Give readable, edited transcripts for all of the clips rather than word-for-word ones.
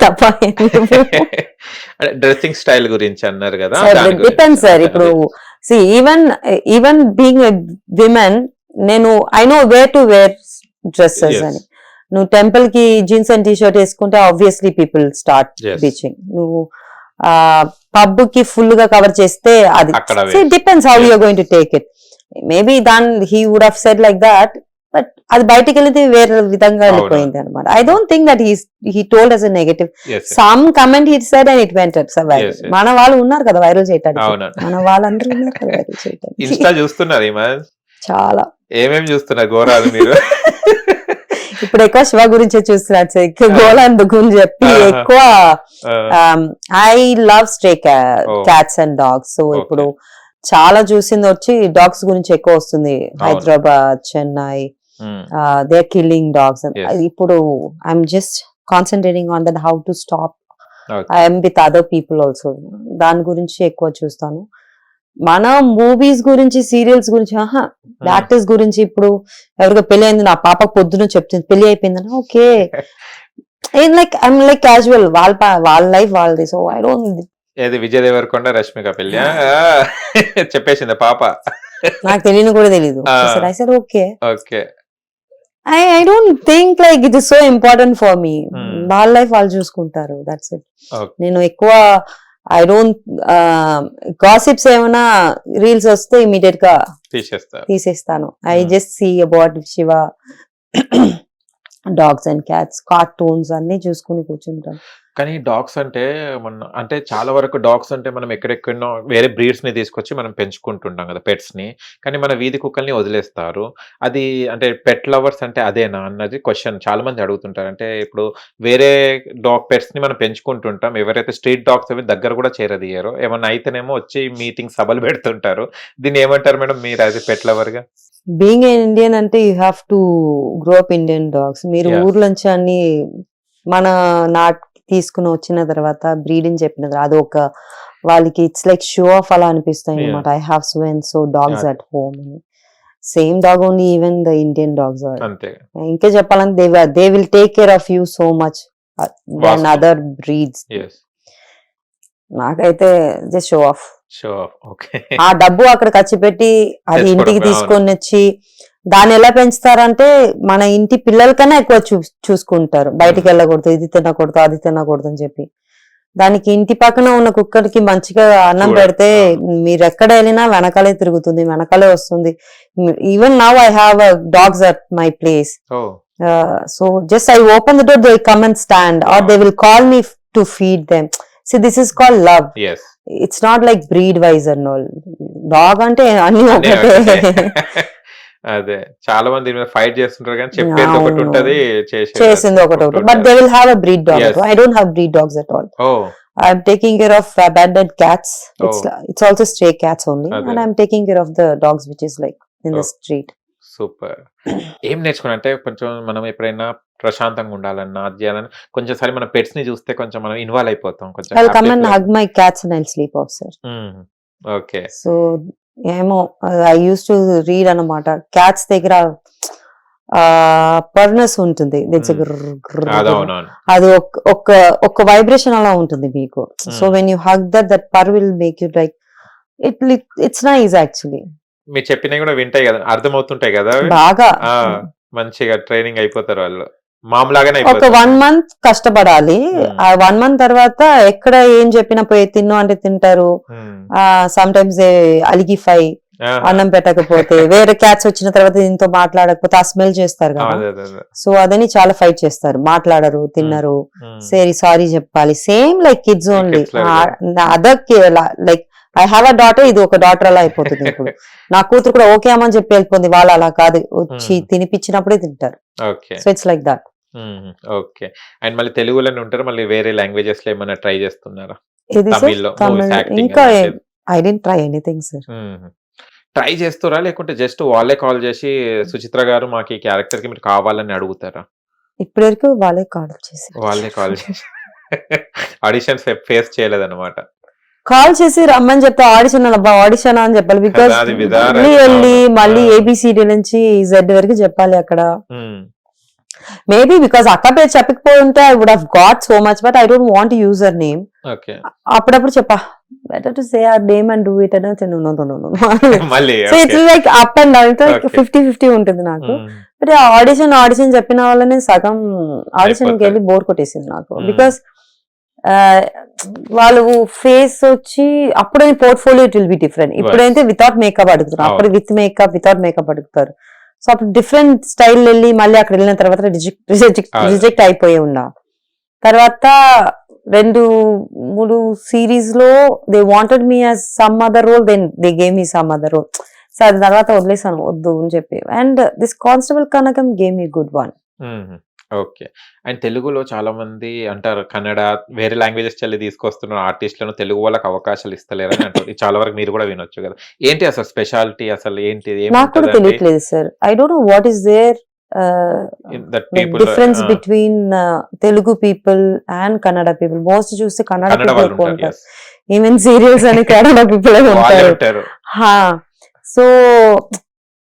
తప్ప అంటే dressing style గురించి అన్నారు కదా, డిపెండ్ సార్. ఇప్పుడు సి ఈవెన్ బీయింగ్ విమెన్, నేను I know where to wear dresses అని. నువ్వు టెంపుల్ కి జీన్స్ అండ్ టీ షర్ట్ వేసుకుంటే ఆబ్వియస్లీ పీపుల్ స్టార్ట్ బీచింగ్. నువ్వు పబ్ కి ఫుల్ గా కవర్ చేస్తే అది depends how you're going to take it. Maybe than he would have said like that, but అది బయటికి వెళ్తే వేరే విధంగా వెళ్ళిపోయింది అనమాట. I don't think that he told us a negative. Some comment he said and it went viral. మన వాళ్ళు ఉన్నారు కదా వైరల్ చేయడానికి, మన వాళ్ళందరూ ఉన్నారు కదా వైరల్ చేయడానికి. ఇన్స్టా చూస్తున్నారు చాలా ఏమేమి చూస్తున్నారు ఘోరాలు మీరు? ఇప్పుడు ఎక్కువ శివ గురించే చూస్తున్నాడు సార్, ఎక్కువ గోలాండ్ గురించి చెప్పి ఎక్కువ. I love stray cats and dogs. So ఇప్పుడు చాలా చూసింది వచ్చి డాగ్స్ గురించి ఎక్కువ వస్తుంది. Hyderabad, Chennai, they are killing dogs. ఇప్పుడు I'm just concentrating on that, how to stop. I'm with other people also. దాని గురించి ఎక్కువ చూస్తాను. మన మూవీస్ గురించి, సీరియల్స్ గురించి, యాక్టర్స్ గురించి ఇప్పుడు ఎవరికో పెళ్లి అయింది, నా పాప పొద్దున చెప్తుంది పెళ్లి అయిపోయిందని, okay like I'm like casual, వాళ్ళ లైఫ్ వాళ్ళది. So I don't. ఏది విజయ్ దేవరకొండ రష్మిక పెళ్లి చెప్పేసింది పాప? నాకు తెలియని కూడా తెలీదు. I said okay. Okay. I don't think like it is so important for me. వాళ్ళ లైఫ్ వాళ్ళు చూసుకుంటారు, దట్స్ ఇట్. నేను ఎక్కువ ఐ డోంట్ గాసిప్స్ ఏమైనా రీల్స్ వస్తే ఇమీడియట్ గా తీసేస్తాను. I just see about Shiva, dogs and cats, cartoons అన్ని చూసుకుని కూర్చుంటాను. కానీ డాగ్స్ అంటే అంటే చాలా వరకు డాగ్స్ అంటే మనం ఎక్కడెక్కడో వేరే బ్రీడ్స్ ని తీసుకొచ్చి మనం పెంచుకుంటుంటాం కదా, పెట్స్ ని. కానీ మన వీధి కుక్కల్ని వదిలేస్తారు. అది అంటే పెట్ లవర్స్ అంటే అదేనా అన్నది క్వశ్చన్ చాలా మంది అడుగుతుంటారు. అంటే ఇప్పుడు వేరే పెట్స్ ని మనం పెంచుకుంటుంటాం, ఎవరైతే స్ట్రీట్ డాగ్స్ అవి దగ్గర కూడా చేరదీయరు, ఏమన్నా అయితేనేమో వచ్చి మీటింగ్ సభలు పెడుతుంటారు. దీన్ని ఏమంటారు మేడం మీరు యాజ్ ఎ పెట్ లవర్ గా? బీయింగ్ ఇండియన్ అంటే you have to grow up Indian dogs. మీరు ఊర్లోంచి అన్ని మన నాట్ తీసుకుని వచ్చిన తర్వాత బ్రీడింగ్ చెప్పిన తర్వాత అది ఒక వాళ్ళకి ఇట్స్ లైక్ షో ఆఫ్ అలా అనిపిస్తాయి అనమాట. I have so and so dogs at home అని. Same dog only, even the Indian dogs. ఇంకా చెప్పాలంటే they will take care of you so much then other breeds. నాకైతే జస్ట్ షో ఆఫ్. ఆ డబ్బు అక్కడ ఖర్చు పెట్టి అది ఇంటికి తీసుకొని వచ్చి దాన్ని ఎలా పెంచుతారంటే మన ఇంటి పిల్లలకన్నా ఎక్కువ చూసుకుంటారు. బయటికి వెళ్ళకూడదు, ఇది తినకూడదు, అది తినకూడదు అని చెప్పి. దానికి ఇంటి పక్కన ఉన్న కుక్కడికి మంచిగా అన్నం పెడితే మీరు ఎక్కడ వెళ్ళినా వెనకాలే తిరుగుతుంది, వెనకాలే వస్తుంది. Even now I have dogs at my place. So just I open the door, they come and stand or they will call me to feed them. See, this is called love. Yes. It's not like breed wise and all. Dog ante anni okate. అదే చాలా మంది fight చేస్తుంటారు కానీ చెప్పేది ఒకటి ఉంటది, చేసింది ఒకటి ఉంటుంది. But they will have a breed dog. Yes. I don't have breed dogs at all. Oh. I'm taking care of abandoned cats. It's also stray cats only. Ade. And I'm taking care of the dogs which is like in the street. Super. ఏం నేర్చుకున్నా అంటే కొంచెం మనం ఎప్పుడైనా ప్రశాంతంగా ఉండాలన్నా, అది చేయాలని కొంచెంసారి మన పెట్స్ ని చూస్తే కొంచెం మనం ఇన్వాల్వ్ అయిపోతాం. కొంచెం I'll come and hug my cats and I'll sleep off, sir. Okay. So ఏమో ఐ యూస్ టు రీడ్ అన్నమాట. క్యాట్స్ దగ్గర పర్నెస్ ఉంటుంది, అది ఒక వైబ్రేషన్ అలా ఉంటుంది మీకు. So when you hug that per will make you like it's nice actually. మీరు చెప్పినవి కూడా వింటాయి కదా, అర్థమవుతుంటాయి కదా బాగా. మంచిగా ట్రైనింగ్ అయిపోతారు వాళ్ళు, మామూలుగానే. ఒక 1 month కష్టపడాలి. ఆ 1 month తర్వాత ఎక్కడ ఏం చెప్పినా పోయి తిన్ను అంటే తింటారు. సమ్ టైమ్స్ అలిగిఫై, అన్నం పెట్టకపోతే, వేరే క్యాట్స్ వచ్చిన తర్వాత దీంతో మాట్లాడకపోతే ఆ స్మెల్ చేస్తారు కదా. సో అదని చాలా ఫైట్ చేస్తారు, మాట్లాడరు, తిన్నరు, సారీ చెప్పాలి. Same like kids only. Other like I have a daughter, ఇది ఒక డాటర్ అలా అయిపోతుంది. ఇప్పుడు నా కూతురు కూడా ఓకే అమ్మని చెప్పి వెళ్ళిపోయింది. వాళ్ళు అలా కాదు, వచ్చి తినిపించినప్పుడే తింటారు. So it's like that. Okay. And మళ్ళీ తెలుగులోనే ఉంటారు, మళ్ళీ వేరే లాంగ్వేజెస్ లో ఏమైనా ట్రై చేస్తున్నారా? ఇంకా I don't try anything sir. Try చేస్తారా లేకుంటే జస్ట్ వాళ్ళే కాల్ చేసి సుచిత్ర గారు మాకు ఈ క్యారెక్టర్ కి మీరు కావాలని అడుగుతారా? ఇప్పటి వరకు వాళ్ళే కాల్ చేసి ఆడిషన్స్ ఫేస్ చేయలేదన్నమాట. కాల్ చేసి రమ్మని చెప్తే ఆడిషన్ ఆడిషన్ అని చెప్పాలి. బికాస్ వెళ్ళి మళ్ళీ ఏబిసిడి నుంచి జెడ్ వరకు చెప్పాలి. అక్కడ మేబీ బికాస్ అక్క పేరు చెప్పకపోయి ఉంటే I would have got so much but I don't want use her name. Okay. అప్పుడప్పుడు చెప్పా better to say her name and do it అని మళ్ళీ so it's like up and down, it's like 50-50 ఉంటుంది నాకు. బట్ ఆడిషన్ చెప్పిన వాళ్ళని సగం ఆడిషన్కి వెళ్ళి బోర్ కొట్టేసింది నాకు. బికాస్ వాళ్ళు ఫేస్ వచ్చి అప్పుడే portfolio it will be different. ఇప్పుడైతే వితౌట్ మేకప్ అడుగుతారు, అప్పుడు విత్ మేకప్ వితౌట్ మేకప్ అడుగుతారు. సో అప్పుడు డిఫరెంట్ స్టైల్ వెళ్ళి మళ్ళీ అక్కడ వెళ్ళిన తర్వాత రిజెక్ట్ అయిపోయి ఉన్నా. తర్వాత 2-3 సిరీస్ లో they wanted me as some other role, then they gave me some other role. So అది తర్వాత వదిలేసాను వద్దు అని చెప్పి. And this constable Kanakam gave me good one. Okay. And తెలుగులో చాలా మంది అంటారు కన్నడ వేరే లాంగ్వేజెస్ చల్లి తీసుకొస్తున్న ఆర్టిస్టులను తెలుగు వాళ్ళకి అవకాశాలు ఇస్తలేరని అంటారు. ఇది చాలా వరకు మీరు కూడా వినొచ్చు కదా. ఏంటి అసలు స్పెషాలిటీ, అసలు ఏంటి? నాకు కూడా తెలియట్లేదు sir. I don't know what is there difference between Telugu people and Kannada people. Most చూస్తే కన్నడ పీపుల్ ఎక్కువ ఉంటారు. ఈవెన్ సీరియల్స్ అని కన్నడ పీపుల్ ఉంటారు. So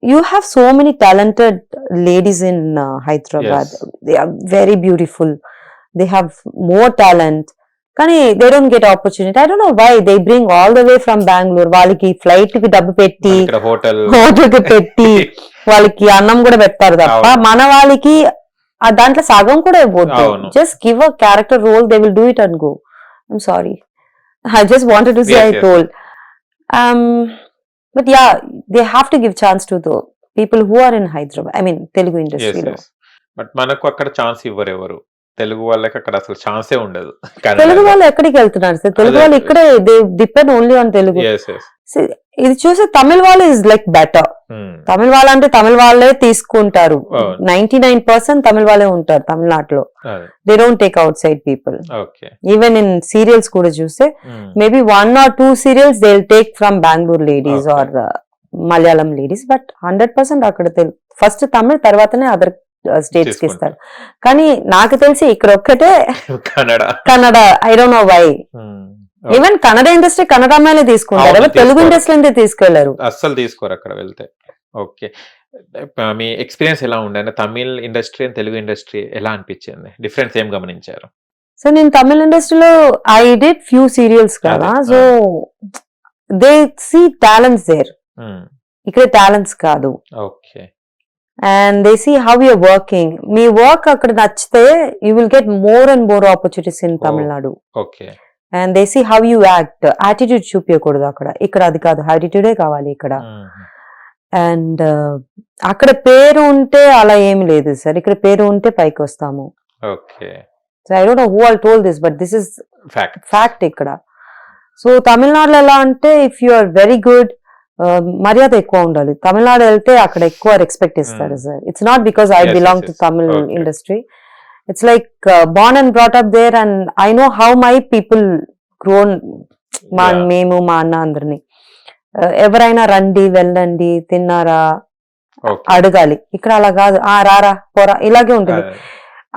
you have so many talented ladies in Hyderabad. Yes. They are very beautiful, they have more talent, kani they don't get opportunity. I don't know why they bring all the way from Bangalore, వాళ్ళకి flight కి డబ్బు పెట్టి hotel కి పెట్టి వాళ్ళకి అన్నం కూడా పెడతారు తప్ప మన వాళ్ళకి దాంట్లో సగం కూడా ఇవ్వద్దు. Just give a character role, they will do it and go. I'm sorry, I just wanted to say I told but yeah, they have to give chance to the people who are in Hyderabad, I mean Telugu industry lo. But మనకు అక్కడ chance ఇవ్వరు ఎవరు. తెలుగు వాళ్ళకి అక్కడ అసలు ఛాన్సే ఉండదు. తెలుగు వాళ్ళు ఎక్కడికి వెళ్తున్నారు సార్? తెలుగు వాళ్ళు ఇక్కడే they depend only on Telugu. ఇది చూసి తమిళ వాళ్ళు ఇస్ లైక్ బెటర్. తమిళ వాళ్ళు అంటే తమిళ వాళ్ళే తీసుకుంటారు. 99% తమిళ వాళ్ళే ఉంటారు తమిళనాడులో. They don't take outside people. Even in serials కూడా చూస్తే maybe 1 or 2 serials they will take from Bengaluru ladies or Malayalam ladies. But 100% అక్కడ ఫస్ట్ తమిళ్ తర్వాతనే అదర్ స్టేట్స్ కి ఇస్తారు. కానీ నాకు తెలిసి ఇక్కడ ఒక్కటే Kannada. I don't know why. Even Kannada industry Kannada అమ్మాయిలే తీసుకుంటారు, తెలుగు ఇండస్ట్రీ అంటే తీసుకెళ్లారు, అస్సలు తీసుకోరు అక్కడ వెళ్తే. ఓకే. మీ ఎక్స్పీరియన్స్ ఎలా ఉండే? Tamil industry and Telugu industry ఎలా అనిపించింది? డిఫరెన్స్ ఏం గమనించారు? సో నేను తమిళ ఇండస్ట్రీలో ఐ డిడ్ ఫ్యూ సీరియల్స్ కదా. So they see talents there, ఇక్కడ టాలెంట్స్ కాదు. Okay. And they see how you're working. మీ వర్క్ అక్కడ నచ్చితే you will get more and more opportunities in Tamil Nadu. Okay. And they see how you act. Attitude చూపించకూడదు అక్కడ, ఇక్కడ అది కాదు, యాటిట్యూడే కావాలి ఇక్కడ. అండ్ అక్కడ పేరు ఉంటే అలా ఏమి లేదు సార్, ఇక్కడ పేరు ఉంటే పైకి వస్తాము. So I don't know who all told this but this is fact ఇక్కడ. సో తమిళనాడులో ఎలా అంటే if you are very good మర్యాద ఎక్కువ ఉండాలి. తమిళనాడు వెళ్తే అక్కడ ఎక్కువ రెస్పెక్ట్ ఇస్తారు sir. It's not because I belong to Tamil industry. It's like born and brought up there and I know how my people grown. మేము మా అన్న అందరినీ ఎవరైనా రండి వెళ్ళండి తిన్నారా అడగాలి. ఇక్కడ అలా కాదు, రారా పోరా ఇలాగే ఉంటుంది.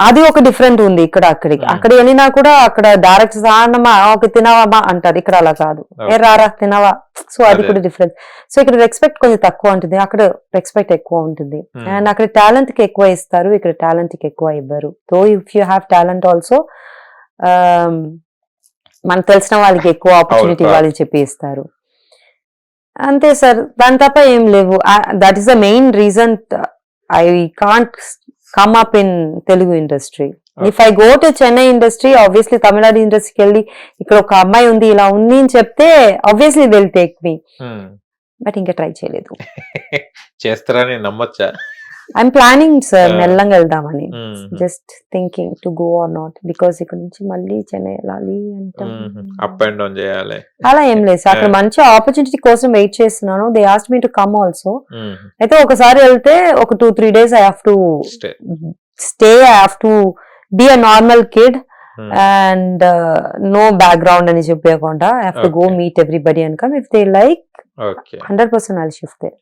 అది ఒక డిఫరెంట్ ఉంది ఇక్కడ అక్కడికి. అక్కడ వెళ్ళినా కూడా అక్కడ డైరెక్ట్ సానమ్మా ఓకే తినవా అంటారు, ఇక్కడ అలా కాదు, రారా తినవా. సో అది కూడా డిఫరెన్స్. సో ఇక్కడ రెస్పెక్ట్ కొంచెం తక్కువ ఉంటుంది, అక్కడ రెస్పెక్ట్ ఎక్కువ ఉంటుంది. అండ్ అక్కడ టాలెంట్ కి ఎక్కువ ఇస్తారు, ఇక్కడ టాలెంట్ కి ఎక్కువ ఇవ్వరు. So if you have talent also మనకు తెలిసిన వాళ్ళకి ఎక్కువ ఆపర్చునిటీ ఇవ్వాలని చెప్పి ఇస్తారు. అంతే సార్, దాని తప్ప ఏం లేవు. That is the main reason I can't come up in Telugu industry. If I go to Chennai industry, obviously Tamil industry కి వెళ్ళి ఇక్కడ ఒక అమ్మాయి ఉంది ఇలా ఉంది అని చెప్తే obviously they'll take me. But ఇంకా ట్రై చేయలేదు. చేస్తారని నమ్మొచ్చా? I'm planning sir మెల్లంగా వెళ్దామని. Just thinking to go or not because ఇక్కడ నుంచి మళ్ళీ చెన్నై వెళ్ళాలి అంటే అప్ అండ్ డౌన్ చేయాలి. అలా ఏం లేదు అక్కడ మంచి ఆపర్చునిటీ కోసం వెయిట్ చేస్తున్నాను. They asked me to come also. అయితే ఒకసారి వెళ్తే ఒక 2-3 days I have to stay. I have to be a normal kid and no background అని చెప్పకుండా I have to go meet everybody and come. If they like 100% I'll shift there.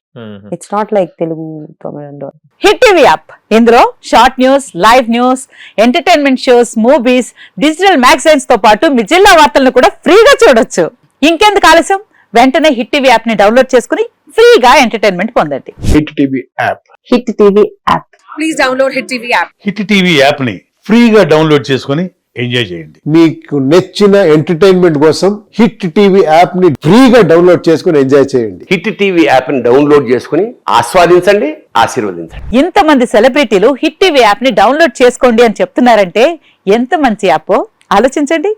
It's not like Telugu, Tamil and all. Hit TV app, ఇందులో short news, live news, entertainment shows, movies, digital magazines తో పాటు మీ జిల్లా వార్తలను కూడా ఫ్రీగా చూడొచ్చు. ఇంకెందుకు ఆలస్యం, వెంటనే హిట్ టీవీ యాప్ ని డౌన్లోడ్ చేసుకుని ఫ్రీగా ఎంటర్టైన్మెంట్ పొందండి. Hit TV app. Hit TV app please download Hit TV app. Hit TV యాప్ని ఫ్రీగా డౌన్లోడ్ చేసుకొని ఎంజాయ్ చేయండి. మీకు నచ్చిన ఎంటర్టైన్మెంట్ కోసం హిట్ టీవీ యాప్ ని ఫ్రీగా డౌన్లోడ్ చేసుకుని ఎంజాయ్ చేయండి. హిట్ టీవీ యాప్ ని డౌన్లోడ్ చేసుకుని ఆస్వాదించండి, ఆశీర్వదించండి. ఇంతమంది సెలబ్రిటీలు హిట్ టీవీ యాప్ ని డౌన్లోడ్ చేసుకోండి అని చెప్తున్నారంటే ఎంత మంచి యాప్ ఆలోచించండి.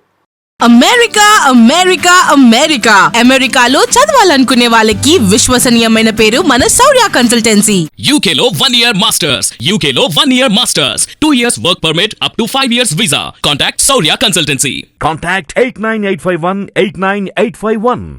అమెరికా అమెరికా అమెరికా అమెరికాలో చదవాలనుకునే వాళ్ళకి విశ్వసనీయమైన పేరు మన శౌర్య consultancy. UK Law 1 Year Masters. UK Law 1 Year Masters. 2 years work permit up to 5 years visa. Contact Saurya Consultancy. Contact 89851 89851.